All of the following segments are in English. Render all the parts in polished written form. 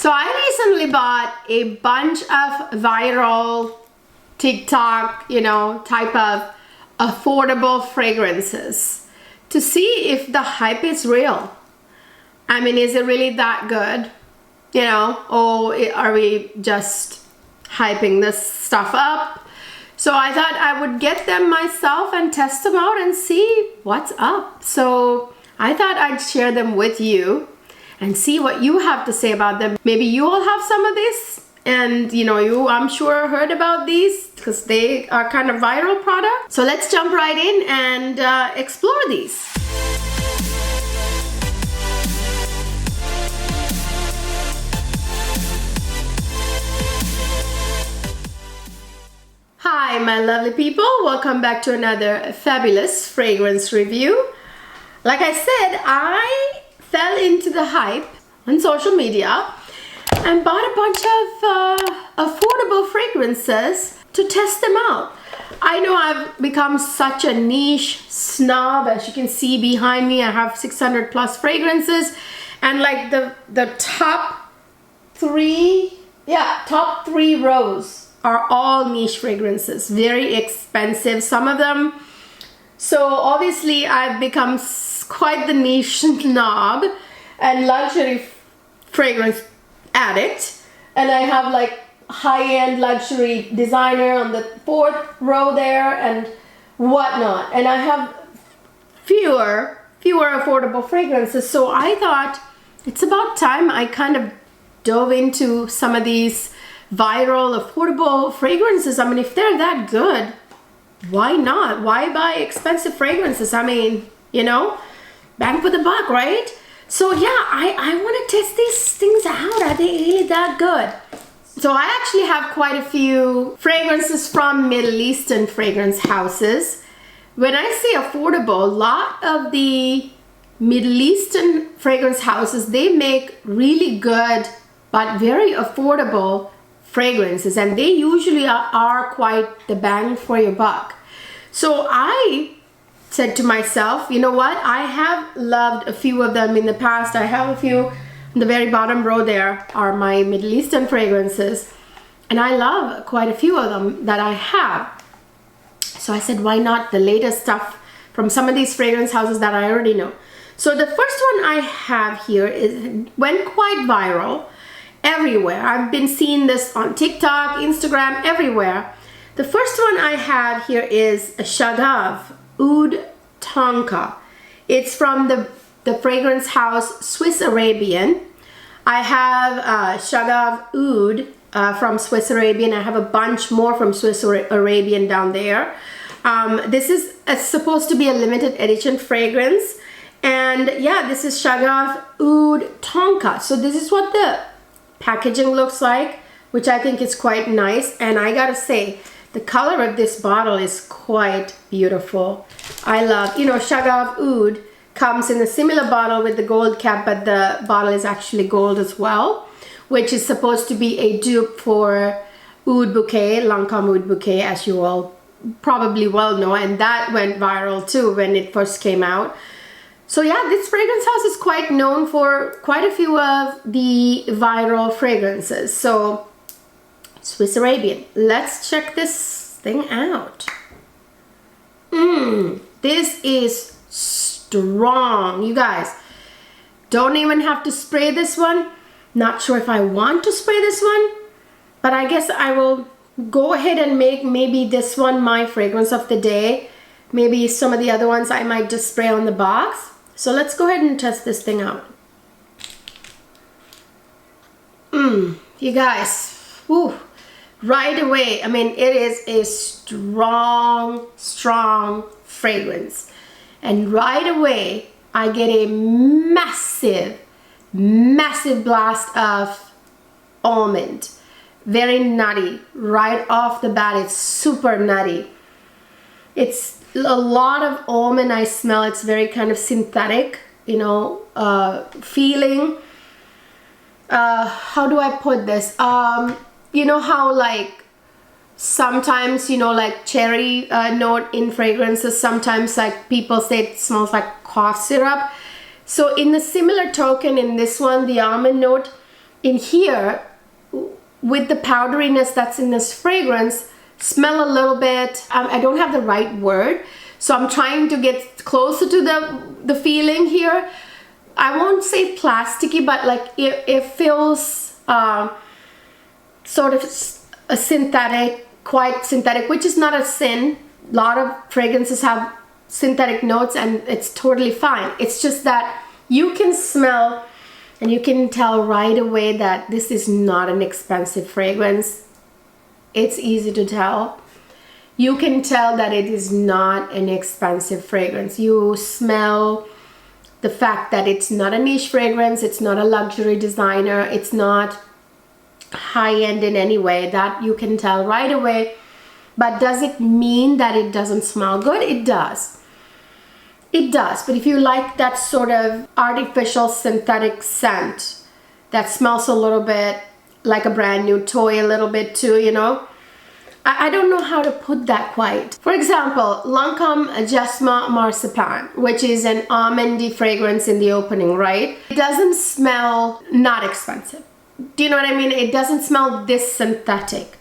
So I recently bought a bunch of viral TikTok, type of affordable fragrances to see if the hype is real. I mean, is it really that good? Or are we just hyping this stuff up? So I thought I would get them myself and test them out and see what's up. So I thought I'd share them with you and see what you have to say about them. Maybe you all have some of these, and you, I'm sure, heard about these because they are kind of viral products. So let's jump right in and explore these. Hi, my lovely people. Welcome back to another fabulous fragrance review. Like I said, I fell into the hype on social media and bought a bunch of affordable fragrances to test them out. I know I've become such a niche snob. As you can see behind me, I have 600 plus fragrances, and like the top three rows are all niche fragrances, very expensive, some of them. So obviously I've become quite the niche snob and luxury fragrance addict, and I have like high-end luxury designer on the fourth row there and whatnot, and I have fewer affordable fragrances. So I thought it's about time I kind of dove into some of these viral affordable fragrances. I mean, if they're that good, why not? Why buy expensive fragrances? I mean, bang for the buck, right? So yeah, I want to test these things out. Are they really that good? So I actually have quite a few fragrances from Middle Eastern fragrance houses. When I say affordable, a lot of the Middle Eastern fragrance houses, they make really good but very affordable fragrances, and they usually are quite the bang for your buck. So I said to myself, you know what, I have loved a few of them in the past. I have a few in the very bottom row there are my Middle Eastern fragrances, and I love quite a few of them that I have. So I said, why not the latest stuff from some of these fragrance houses that I already know. So the first one I have here went quite viral everywhere. I've been seeing this on TikTok, Instagram, everywhere. The first one I have here is a Shaga Oud Tonka. It's from the fragrance house Swiss Arabian. I have Shaga Oud from Swiss Arabian. I have a bunch more from Swiss Arabian down there. This is supposed to be a limited edition fragrance. And yeah, this is Shaga Oud Tonka. So this is what the packaging looks like, which I think is quite nice. And I gotta say, the color of this bottle is quite beautiful. I love, Shaga Oud comes in a similar bottle with the gold cap, but the bottle is actually gold as well, which is supposed to be a dupe for Oud Bouquet, Lancôme Oud Bouquet, as you all probably well know, and that went viral too when it first came out. So yeah, this fragrance house is quite known for quite a few of the viral fragrances. So Swiss Arabian, let's check this thing out. This is strong. You guys, don't even have to spray this one. Not sure if I want to spray this one, but I guess I will go ahead and make maybe this one my fragrance of the day. Maybe some of the other ones I might just spray on the box. So let's go ahead and test this thing out. You guys, whew, right away, I mean, it is a strong fragrance. And right away, I get a massive blast of almond. Very nutty. Right off the bat, it's super nutty. It's a lot of almond I smell. It's very kind of synthetic, feeling. How do I put this? You know how like sometimes, like cherry note in fragrances, sometimes like people say it smells like cough syrup. So in the similar token, in this one, the almond note, in here, with the powderiness that's in this fragrance, smell a little bit, I don't have the right word, so I'm trying to get closer to the feeling here. I won't say plasticky, but like it feels sort of a synthetic, quite synthetic, which is not a sin. A lot of fragrances have synthetic notes and it's totally fine. It's just that you can smell and you can tell right away that this is not an expensive fragrance. It's easy to tell. You can tell that it is not an expensive fragrance. You smell the fact that it's not a niche fragrance, it's not a luxury designer, it's not high-end in any way. That you can tell right away. But does it mean that it doesn't smell good? It does. It does. But if you like that sort of artificial synthetic scent that smells a little bit like a brand new toy a little bit too, you know, I don't know how to put that quite. For example, Lancôme Jasmin Marzipan, which is an almondy fragrance in the opening, right? It doesn't smell not expensive. Do you know what I mean? It doesn't smell this synthetic,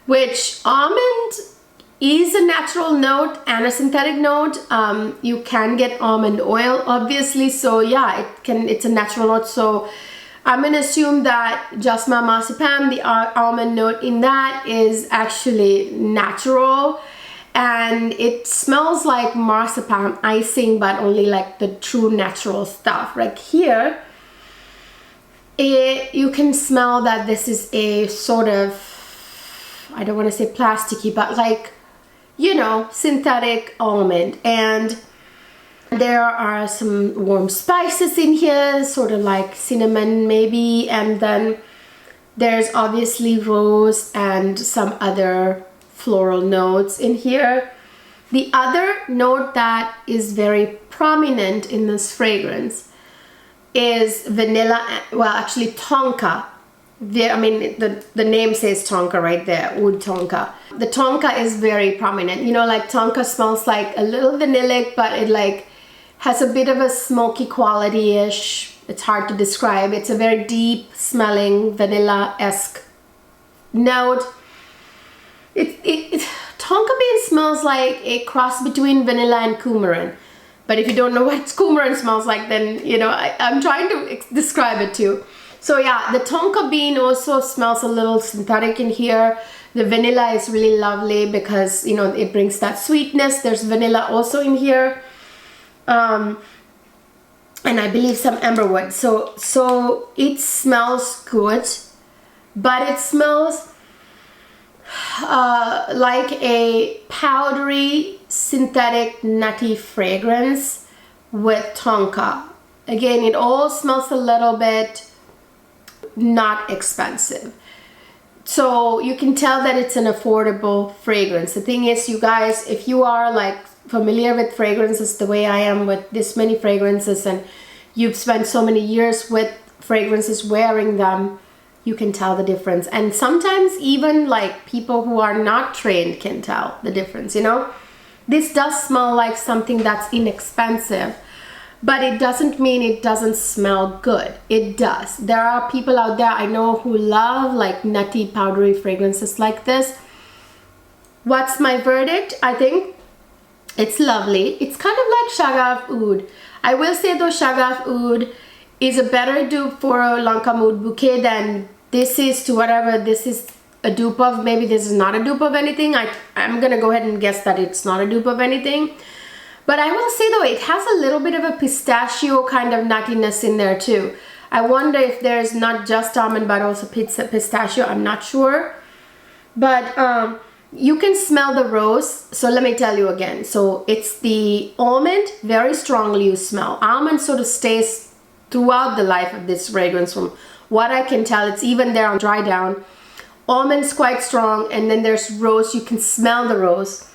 which almond is a natural note and a synthetic note. You can get almond oil, obviously, so yeah, it's a natural note. So I'm gonna assume that Jasmin Marzipan, the almond note in that, is actually natural, and it smells like marzipan icing, but only like the true natural stuff. Right here, you can smell that this is a sort of, I don't want to say plasticky, but like, you know, synthetic almond. And there are some warm spices in here, sort of like cinnamon maybe, and then there's obviously rose and some other floral notes in here. The other note that is very prominent in this fragrance is vanilla, well actually tonka. I mean, the name says tonka right there, Oud Tonka. The tonka is very prominent. You know, like tonka smells like a little vanillic, but it like has a bit of a smoky quality-ish. It's hard to describe. It's a very deep smelling vanilla-esque note. Tonka bean smells like a cross between vanilla and coumarin. But if you don't know what coumarin smells like, then, you know, I'm trying to describe it too. So yeah, the tonka bean also smells a little synthetic in here. The vanilla is really lovely because, you know, it brings that sweetness. There's vanilla also in here. And I believe some amberwood. So it smells good, but it smells like a powdery, synthetic, nutty fragrance with tonka. Again, it all smells a little bit not expensive. So you can tell that it's an affordable fragrance. The thing is, you guys, if you are like familiar with fragrances the way I am with this many fragrances, and you've spent so many years with fragrances wearing them, you can tell the difference. And sometimes even like people who are not trained can tell the difference, you know. This does smell like something that's inexpensive, but it doesn't mean it doesn't smell good. It does. There are people out there I know who love like nutty, powdery fragrances like this. What's my verdict? I think it's lovely. It's kind of like Shaga Oud. I will say though, Shaga Oud is a better dupe for a Lancôme Oud bouquet than this is to whatever this is a dupe of. Maybe this is not a dupe of anything. I'm gonna go ahead and guess that it's not a dupe of anything. But I will say though, it has a little bit of a pistachio kind of nuttiness in there too. I wonder if there's not just almond but also pistachio. I'm not sure. But you can smell the rose. So let me tell you again. So it's the almond, very strongly you smell. Almond sort of stays throughout the life of this fragrance. From what I can tell, it's even there on dry down. Almond's quite strong, and then there's rose. You can smell the rose.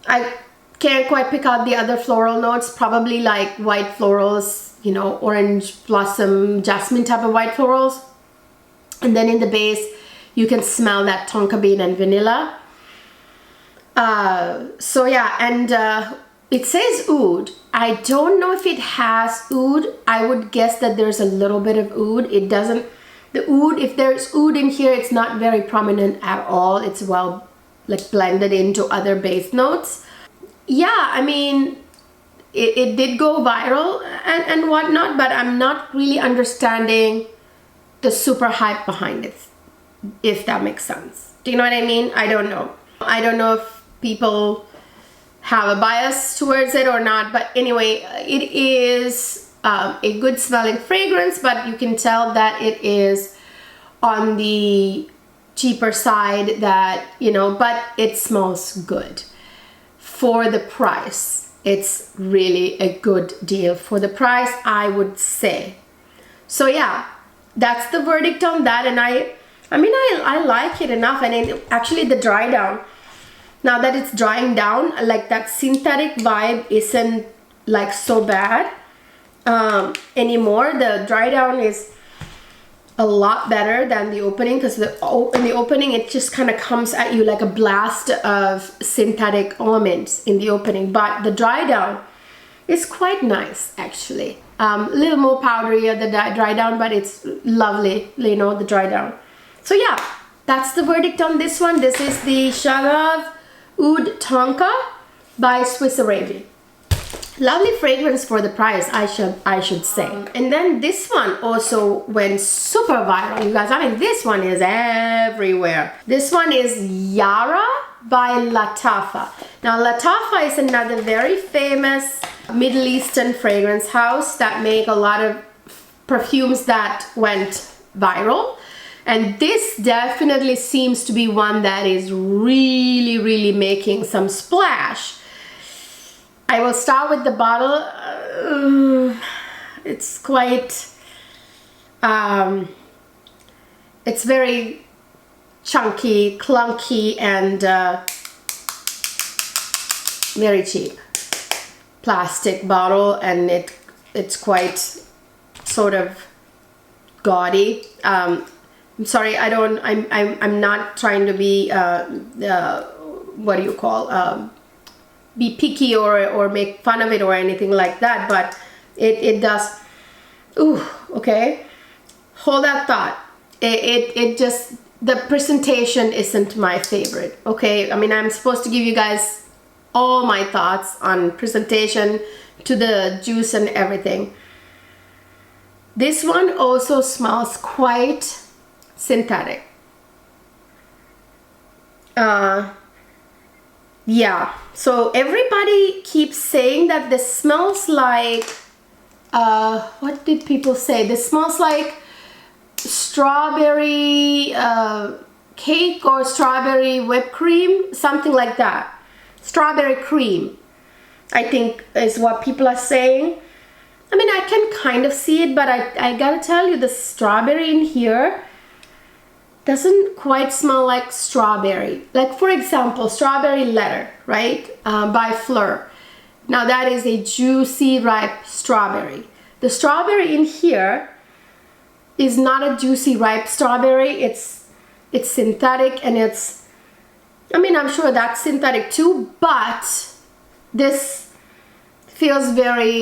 I can't quite pick out the other floral notes, probably like white florals, you know, orange blossom, jasmine type of white florals. And then in the base, you can smell that tonka bean and vanilla. So yeah, and it says oud. I don't know if it has oud. I would guess that there's a little bit of oud. It doesn't, The oud, if there's oud in here, it's not very prominent at all. It's well like blended into other base notes. Yeah, I mean, it did go viral and whatnot, but I'm not really understanding the super hype behind it, if that makes sense. Do you know what I mean? I don't know. I don't know if people have a bias towards it or not, but anyway, it is a good smelling fragrance, but you can tell that it is on the cheaper side, that, you know, but it smells good for the price. It's really a good deal for the price, I would say. So yeah, that's the verdict on that. And I mean, I like it enough. And actually the dry down, now that it's drying down, like that synthetic vibe isn't like so bad anymore. The dry down is a lot better than the opening, because in the opening it just kind of comes at you like a blast of synthetic elements in the opening, but the dry down is quite nice actually. A little more powdery at the dry down, but it's lovely, you know, the dry down. So yeah, that's the verdict on this one. This is the Shaga Oud Tonka by Swiss Arabian. Lovely fragrance for the price, I should say. And then this one also went super viral, you guys. I mean, this one is everywhere. This one is Yara by Latafa. Now, Latafa is another very famous Middle Eastern fragrance house that make a lot of perfumes that went viral. And this definitely seems to be one that is really, really making some splash. I will start with the bottle. It's quite, it's very chunky, clunky, and very cheap. Plastic bottle, and it's quite sort of gaudy. I'm sorry, I'm not trying to be, what do you call, be picky or make fun of it or anything like that, but it does. Ooh, okay, hold that thought. It just, the presentation isn't my favorite. Okay, I mean, I'm supposed to give you guys all my thoughts on presentation to the juice and everything. This one also smells quite synthetic. Yeah, so everybody keeps saying that this smells like, what did people say? This smells like strawberry cake or strawberry whipped cream, something like that. Strawberry cream, I think, is what people are saying. I mean, I can kind of see it, but I gotta tell you, the strawberry in here doesn't quite smell like strawberry. Like, for example, Strawberry Letter, right, by Fleur. Now that is a juicy, ripe strawberry. The strawberry in here is not a juicy, ripe strawberry. It's synthetic, and it's, I mean, I'm sure that's synthetic too, but this feels very,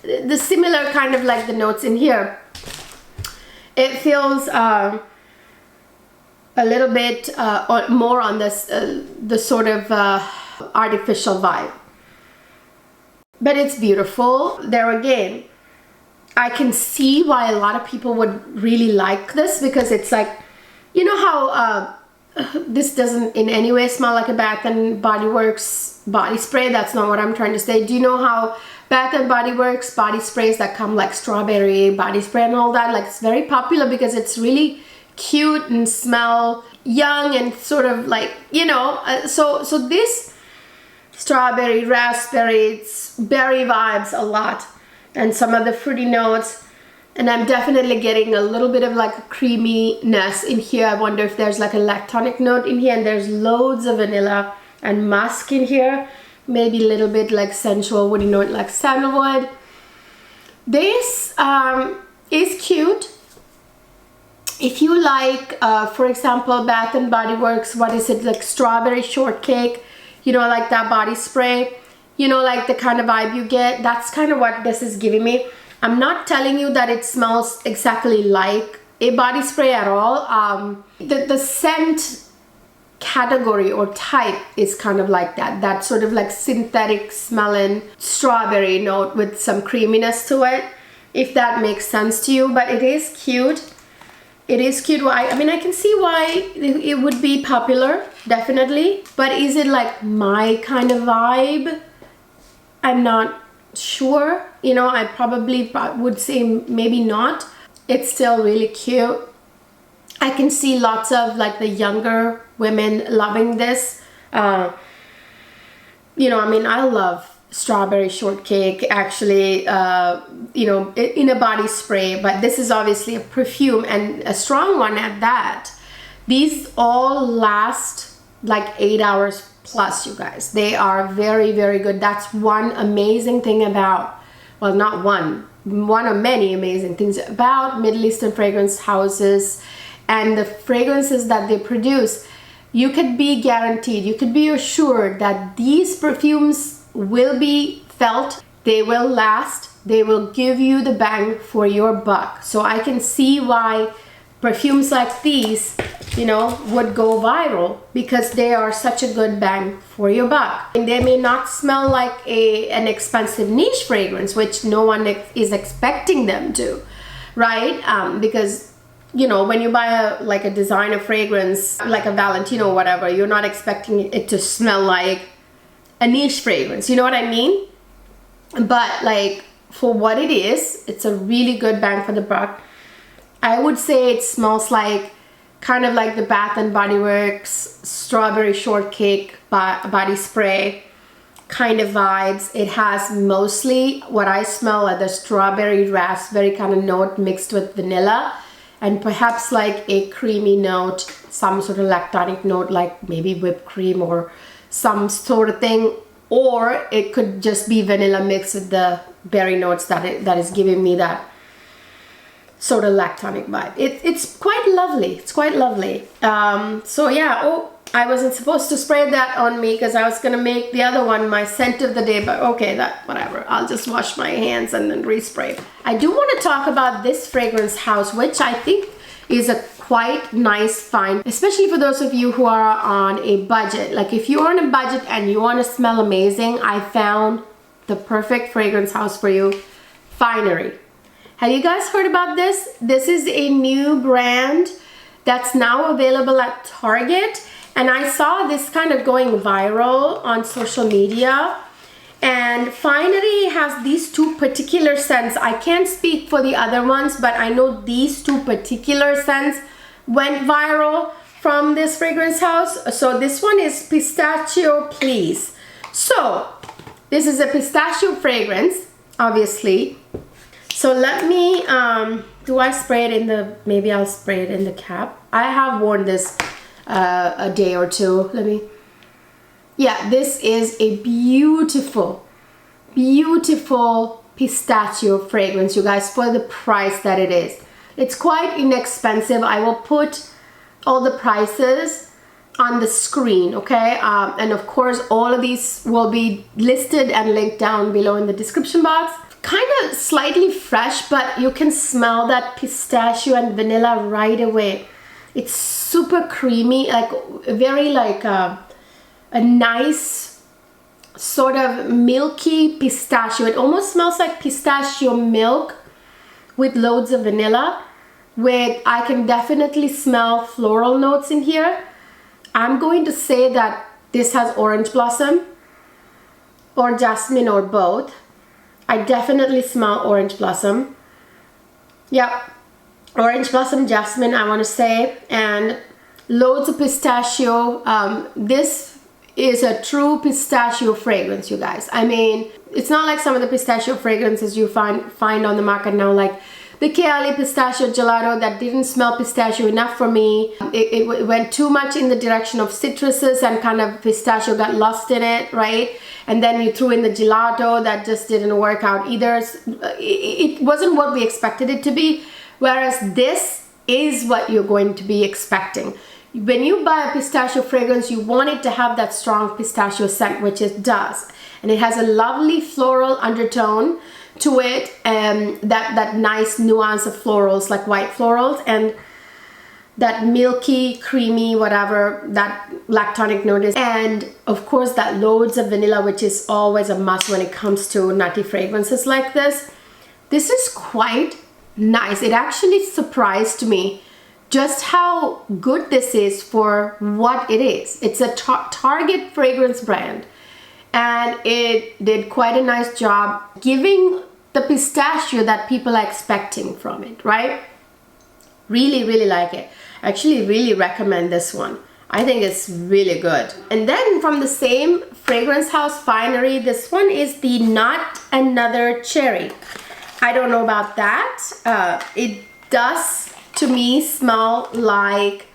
the similar kind of like the notes in here. It feels a little bit more on this, the sort of artificial vibe. But it's beautiful. There again, I can see why a lot of people would really like this, because it's like, you know how this doesn't in any way smell like a Bath and Body Works body spray. That's not what I'm trying to say. Do you know how Bath and Body Works body sprays that come like strawberry body spray and all that, like, it's very popular because it's really cute and smell young and sort of like, you know, so this strawberry, raspberry, it's berry vibes a lot, and some of the fruity notes, and I'm definitely getting a little bit of like a creaminess in here. I wonder if there's like a lactonic note in here, and there's loads of vanilla and musk in here. Maybe a little bit like sensual woody note like sandalwood. This is cute. If you like, for example, Bath and Body Works, what is it, like Strawberry Shortcake, you know, like that body spray, you know, like the kind of vibe you get, that's kind of what this is giving me. I'm not telling you that it smells exactly like a body spray at all. The scent category or type is kind of like that sort of like synthetic smelling strawberry note with some creaminess to it, if that makes sense to you. But it is cute. It is cute. I mean, I can see why it would be popular, definitely. But is it like my kind of vibe? I'm not sure. You know, I probably would say maybe not. It's still really cute. I can see lots of like the younger women loving this. You know, I mean, I love strawberry shortcake actually, you know, in a body spray, but this is obviously a perfume, and a strong one at that. These all last like 8 hours plus, you guys. They are very, very good. That's one amazing thing about, well, not one of many amazing things about Middle Eastern fragrance houses and the fragrances that they produce. You could be guaranteed, you could be assured that these perfumes will be felt, they will last, they will give you the bang for your buck. So I can see why perfumes like these, you know, would go viral, because they are such a good bang for your buck. And they may not smell like an expensive niche fragrance, which no one is expecting them to, right? Because, you know, when you buy a designer fragrance, like a Valentino or whatever, you're not expecting it to smell like a niche fragrance, you know what I mean? But like, for what it is, it's a really good bang for the buck. I would say it smells like kind of like the Bath and Body Works strawberry shortcake body spray kind of vibes. It has mostly what I smell like the strawberry raspberry kind of note mixed with vanilla, and perhaps like a creamy note, some sort of lactonic note, like maybe whipped cream or some sort of thing. Or it could just be vanilla mixed with the berry notes that is giving me that sort of lactonic vibe. It's quite lovely. It's quite lovely. So yeah, oh, I wasn't supposed to spray that on me because I was gonna make the other one my scent of the day, but okay, that whatever. I'll just wash my hands and then respray. I do want to talk about this fragrance house, which I think is a quite nice find, especially for those of you who are on a budget. Like if you're on a budget and you want to smell amazing, I found the perfect fragrance house for you. Finery. Have you guys heard about this? This is a new brand that's now available at Target, and I saw this kind of going viral on social media. And Finery has these two particular scents. I can't speak for the other ones, but I know these two particular scents went viral from this fragrance house. So this one is Pistachio, Please. So this is a pistachio fragrance, obviously. So let me, do I spray it in the, maybe I'll spray it in the cap. I have worn this a day or two. Let me, yeah, this is a beautiful, beautiful pistachio fragrance, you guys, for the price that it is. It's quite inexpensive. I will put all the prices on the screen, okay? And of course, all of these will be listed and linked down below in the description box. Kind of slightly fresh, but you can smell that pistachio and vanilla right away. It's super creamy, like very like a nice sort of milky pistachio. It almost smells like pistachio milk with loads of vanilla. I can definitely smell floral notes in here. I'm going to say that this has orange blossom or jasmine or both. I definitely smell orange blossom. Yep, orange blossom, jasmine, I want to say, and loads of pistachio. This is a true pistachio fragrance, you guys. I mean, it's not like some of the pistachio fragrances you find on the market now, like the Kayali pistachio gelato that didn't smell pistachio enough for me. It went too much in the direction of citruses and kind of pistachio got lost in it, right? And then you threw in the gelato that just didn't work out either. It wasn't what we expected it to be. Whereas this is what you're going to be expecting. When you buy a pistachio fragrance, you want it to have that strong pistachio scent, which it does. And it has a lovely floral undertone to it, and that nice nuance of florals, like white florals, and that milky, creamy, whatever that lactonic note is. And of course that loads of vanilla, which is always a must when it comes to nutty fragrances like this. This is quite nice. It actually surprised me just how good this is for what it is. It's a Target fragrance brand, and it did quite a nice job giving the pistachio that people are expecting from it, right? Really, really like it. Actually really recommend this one. I think it's really good. And then from the same fragrance house, Finery, this one is the Not Another Cherry. I don't know about that. It does to me smell like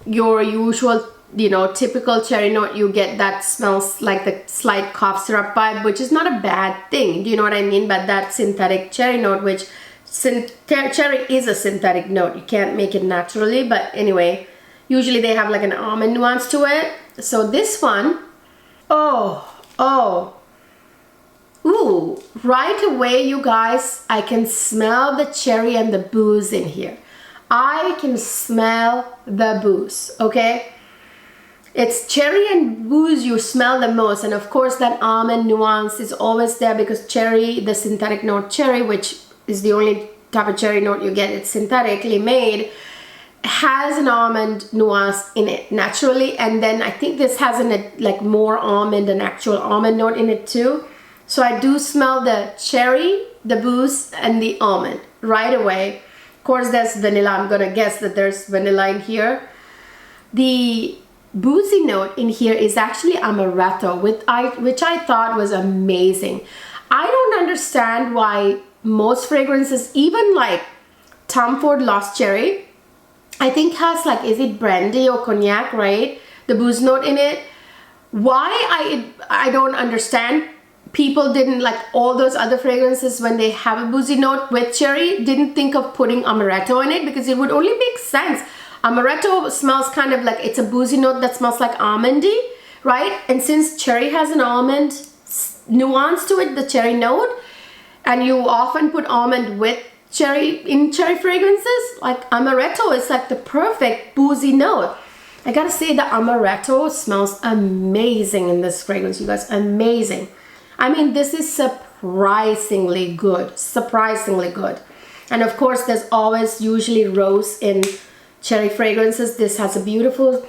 your usual, you know, typical cherry note you get that smells like the slight cough syrup vibe, which is not a bad thing. Do you know what I mean? But that synthetic cherry note, which cherry is a synthetic note, you can't make it naturally, but anyway, usually they have like an almond nuance to it. So this one, ooh, right away you guys, I can smell the cherry and the booze in here. I can smell the booze, okay? It's cherry and booze you smell the most, and of course that almond nuance is always there because cherry, the synthetic note cherry, which is the only type of cherry note you get, it's synthetically made, has an almond nuance in it naturally. And then I think this has like more almond, an actual almond note in it too. So I do smell the cherry, the booze, and the almond right away. Of course there's vanilla. I'm gonna guess that there's vanilla in here. The boozy note in here is actually amaretto, which I thought was amazing. I don't understand why most fragrances, even like Tom Ford Lost Cherry, I think has like, is it brandy or cognac, right? The booze note in it. Why I don't understand. People didn't, like all those other fragrances, when they have a boozy note with cherry, didn't think of putting amaretto in it, because it would only make sense. Amaretto smells kind of like, it's a boozy note that smells like almondy, right? And since cherry has an almond nuance to it, the cherry note, and you often put almond with cherry in cherry fragrances, like amaretto is like the perfect boozy note. I gotta say the amaretto smells amazing in this fragrance, you guys, amazing. I mean, this is surprisingly good, surprisingly good. And of course, there's always usually rose in cherry fragrances. This has a beautiful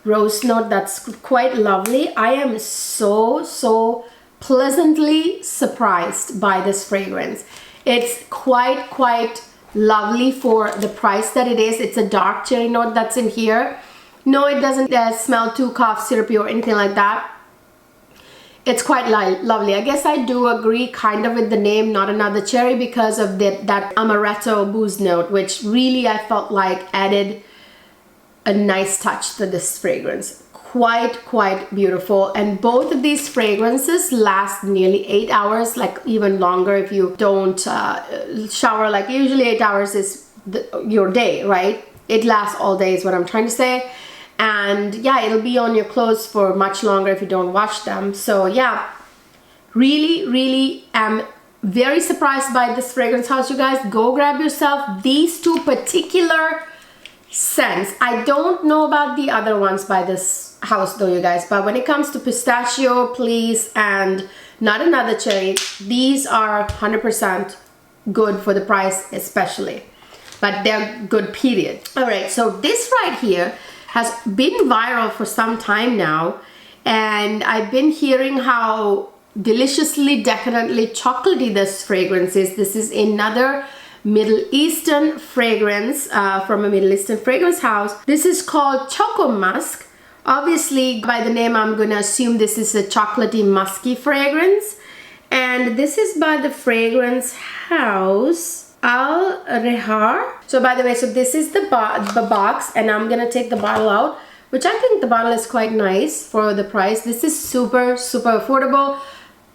rose note that's quite lovely. I am so pleasantly surprised by this fragrance. It's quite lovely for the price that it is. It's a dark cherry note that's in here. No, it doesn't smell too cough syrupy or anything like that. It's quite lovely. I guess I do agree kind of with the name Not Another Cherry because of that amaretto booze note, which really I felt like added a nice touch to this fragrance. Quite beautiful. And both of these fragrances last nearly 8 hours, like even longer if you don't shower. Like usually 8 hours is your day, right? It lasts all day is what I'm trying to say. And yeah, it'll be on your clothes for much longer if you don't wash them. So yeah, really am very surprised by this fragrance house, you guys. Go grab yourself these two particular scents. I don't know about the other ones by this house though, you guys, but when it comes to Pistachio, Please, and Not Another Cherry, these are 100% good for the price especially, but they're good period. All right, so this right here has been viral for some time now, and I've been hearing how deliciously, decadently chocolatey this fragrance is. This is another Middle Eastern fragrance from a Middle Eastern fragrance house. This is called Choco Musk. Obviously, by the name, I'm gonna assume this is a chocolatey, musky fragrance. And this is by the fragrance house Al Rehar. So by the way, so this is the box, and I'm gonna take the bottle out, which I think the bottle is quite nice for the price. This is super affordable.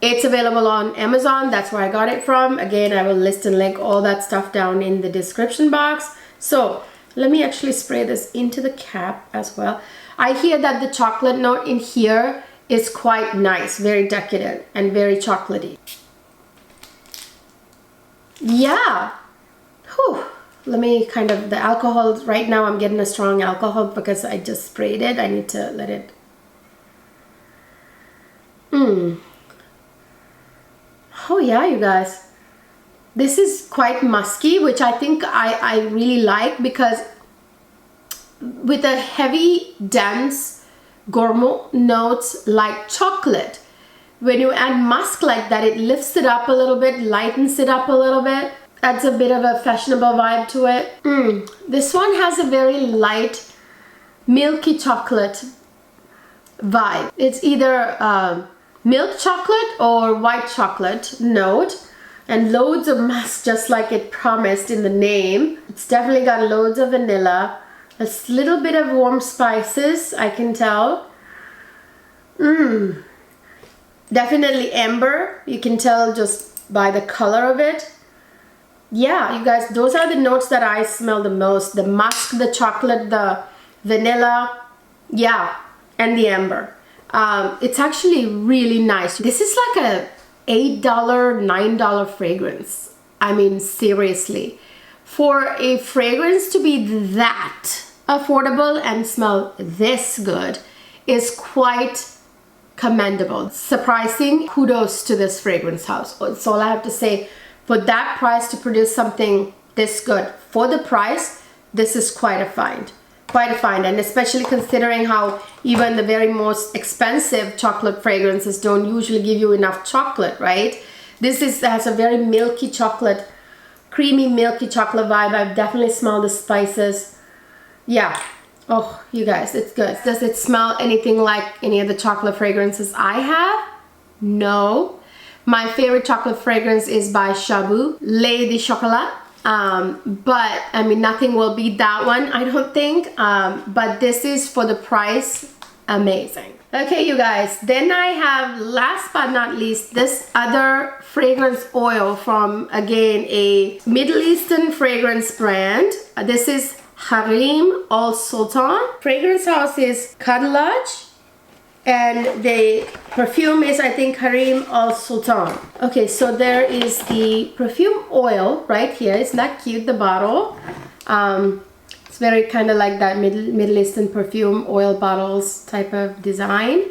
It's available on Amazon. That's where I got it from. Again, I will list and link all that stuff down in the description box. So let me actually spray this into the cap as well. I hear that the chocolate note in here is quite nice, very decadent and very chocolatey. Yeah. Whew. Let me kind of, the alcohol, right now I'm getting a strong alcohol because I just sprayed it. I need to let it. Oh yeah, you guys. This is quite musky, which I think I really like, because with a heavy, dense gourmet notes like chocolate, when you add musk like that, it lifts it up a little bit, lightens it up a little bit, adds a bit of a fashionable vibe to it. This one has a very light, milky chocolate vibe. It's either milk chocolate or white chocolate note, and loads of musk, just like it promised in the name. It's definitely got loads of vanilla, a little bit of warm spices, I can tell. Definitely amber, you can tell just by the color of it. Yeah, you guys, those are the notes that I smell the most. The musk, the chocolate, the vanilla, yeah, and the amber. It's actually really nice. This is like a $8, $9 fragrance. I mean, seriously. For a fragrance to be that affordable and smell this good is quite commendable. Surprising. Kudos to this fragrance house. That's all I have to say. For that price, to produce something this good for the price, this is quite a find. Quite a find, and especially considering how even the very most expensive chocolate fragrances don't usually give you enough chocolate, right? This has a very milky chocolate, creamy milky chocolate vibe. I've definitely smelled the spices. Yeah. Oh, you guys, it's good. Does it smell anything like any of the chocolate fragrances I have? No. My favorite chocolate fragrance is by Shaga Oud Tonka. But I mean, nothing will beat that one, I don't think. But this is, for the price, amazing. Okay, you guys, then I have, last but not least, this other fragrance oil from, again, a Middle Eastern fragrance brand. This is Harim Al Sultan. Fragrance house is Kadlaj, and the perfume is, I think, Harim Al Sultan. Okay, so there is the perfume oil right here. Isn't that cute, the bottle? It's very kind of like that Middle Eastern perfume oil bottles type of design.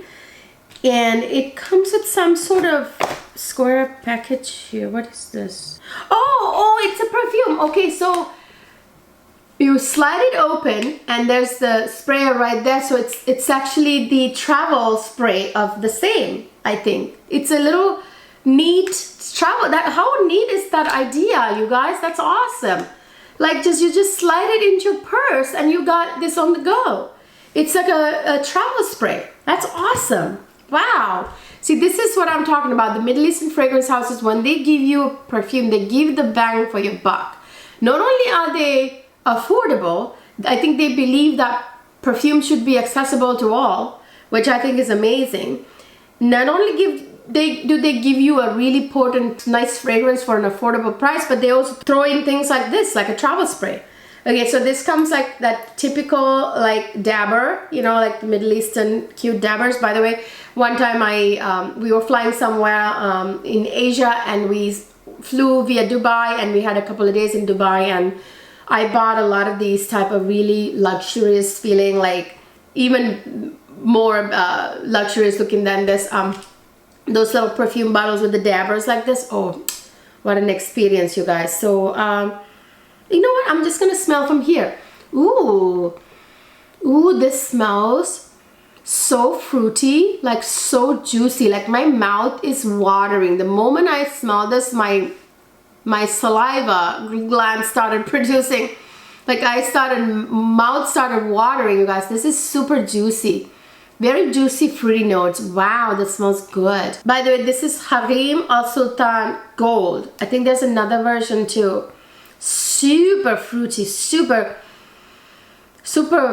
And it comes with some sort of square package here. What is this? Oh, it's a perfume. Okay, so you slide it open and there's the sprayer right there. So it's actually the travel spray of the same, I think. It's a little neat travel. How neat is that idea, you guys? That's awesome. Like, you just slide it into your purse and you got this on the go. It's like a travel spray. That's awesome. Wow. See, this is what I'm talking about. The Middle Eastern fragrance houses, when they give you a perfume, they give the bang for your buck. Not only are they affordable, I think they believe that perfume should be accessible to all, which I think is amazing. Not only do they give you a really potent, nice fragrance for an affordable price, but they also throw in things like this, like a travel spray. Okay, so this comes like that typical like dabber, you know, like the Middle Eastern cute dabbers. By the way, one time we were flying somewhere in Asia, and we flew via Dubai, and we had a couple of days in Dubai, and I bought a lot of these type of really luxurious feeling, like even more luxurious looking than this, those little perfume bottles with the dabbers like this. Oh, what an experience, you guys. So you know what, I'm just gonna smell from here. Ooh, this smells so fruity, like so juicy, like my mouth is watering. The moment I smell this, my saliva gland started producing, like mouth started watering, you guys. This is super juicy, very juicy, fruity notes. Wow, that smells good. By the way, this is Harim Al Sultan Gold. I think there's another version too. Super fruity, super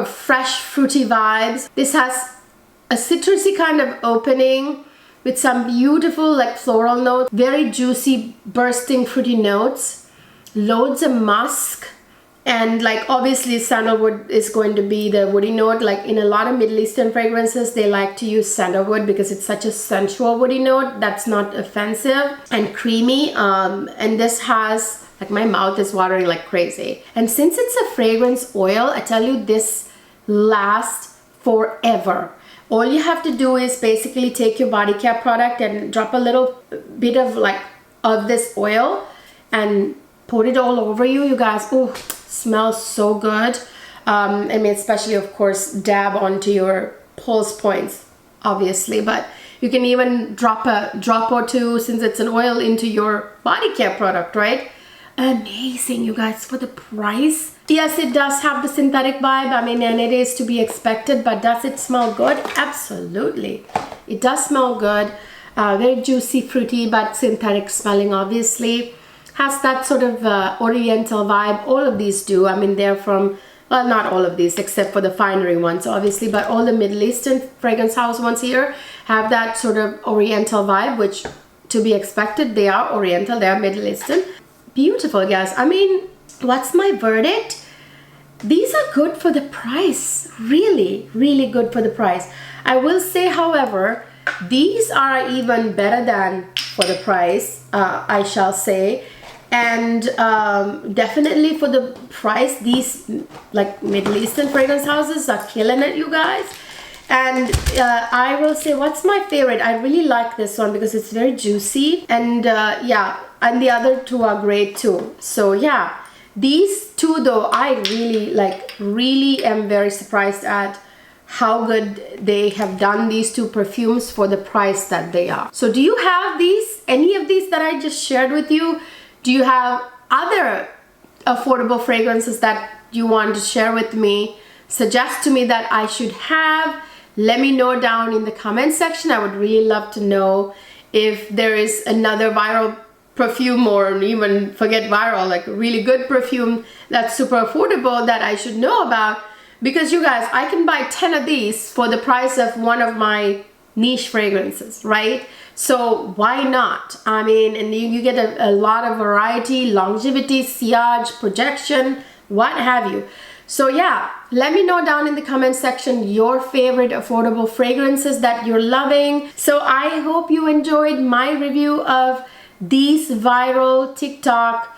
fresh, fruity vibes. This has a citrusy kind of opening with some beautiful like floral notes, very juicy, bursting, fruity notes, loads of musk, and like obviously sandalwood is going to be the woody note. Like in a lot of Middle Eastern fragrances, they like to use sandalwood because it's such a sensual woody note that's not offensive and creamy. And this has Like my mouth is watering like crazy. And since it's a fragrance oil, I tell you, this lasts forever. All you have to do is basically take your body care product and drop a little bit of this oil and put it all over you. You guys, oh, smells so good. I mean, especially of course dab onto your pulse points, obviously, but you can even drop a drop or two, since it's an oil, into your body care product, right? Amazing, you guys, for the price. Yes, it does have the synthetic vibe, I mean, and it is to be expected, but does it smell good? Absolutely. It does smell good. Very juicy, fruity, but synthetic smelling, obviously. Has that sort of oriental vibe. All of these do. I mean, they're from, well, not all of these except for the finery ones, obviously, but all the Middle Eastern fragrance house ones here have that sort of oriental vibe, which to be expected. They are oriental, they are Middle Eastern. Beautiful, guys. I mean, what's my verdict? These are good for the price. Really, really good for the price. I will say, however, these are even better than for the price, I shall say. And definitely for the price, these like Middle Eastern fragrance houses are killing it, you guys. And I will say, what's my favorite? I really like this one because it's very juicy, and yeah, and the other two are great too. So yeah, these two though, I really am very surprised at how good they have done these two perfumes for the price that they are. So do you have any of these that I just shared with you? Do you have other affordable fragrances that you want to share with me, suggest to me that I should have? Let me know down in the comment section. I would really love to know if there is another viral perfume, or even forget viral, like a really good perfume that's super affordable that I should know about. Because you guys, I can buy 10 of these for the price of one of my niche fragrances, right? So why not? I mean, and you get a lot of variety, longevity, sillage, projection, what have you. So yeah, let me know down in the comment section your favorite affordable fragrances that you're loving. So I hope you enjoyed my review of these viral TikTok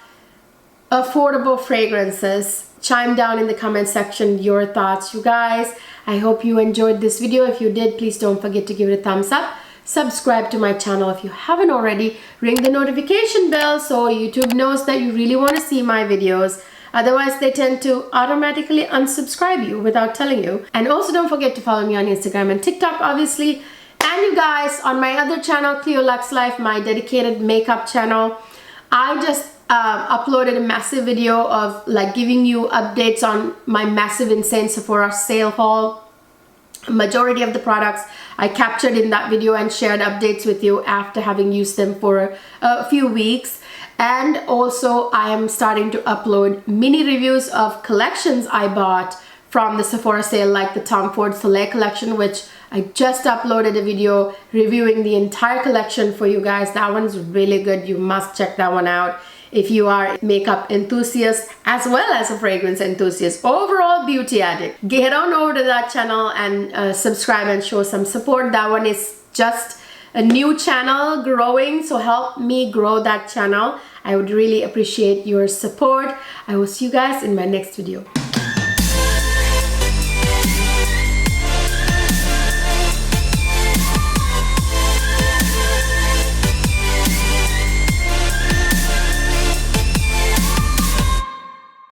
affordable fragrances. Chime down in the comment section your thoughts, you guys. I hope you enjoyed this video. If you did, please don't forget to give it a thumbs up. Subscribe to my channel if you haven't already. Ring the notification bell so YouTube knows that you really want to see my videos. Otherwise, they tend to automatically unsubscribe you without telling you. And also don't forget to follow me on Instagram and TikTok, obviously. And you guys, on my other channel, Cleo Luxe Life, my dedicated makeup channel, I just uploaded a massive video of like giving you updates on my massive insane Sephora sale haul. Majority of the products I captured in that video and shared updates with you after having used them for a few weeks. And also I am starting to upload mini reviews of collections I bought from the Sephora sale, like the Tom Ford Soleil collection, which I just uploaded a video reviewing the entire collection for you guys. That one's really good. You must check that one out if you are a makeup enthusiast as well as a fragrance enthusiast, overall beauty addict. Get on over to that channel and subscribe and show some support. That one is just a new channel growing, so help me grow that channel. I would really appreciate your support. I will see you guys in my next video.